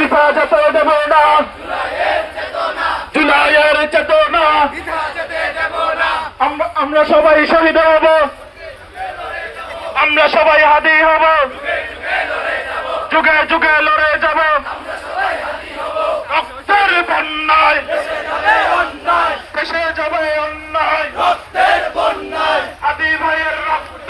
পিছা যেতে দেব না, জুলাইয়ের চেতনা আমরা সবাই শহীদ হব, আমরা সবাই হাদি হব, যুগে যুগে লড়ে যাব রক্তের বন্যায়, দেশে যাবে অন্যায়, হাদি ভাইয়ের রক্ত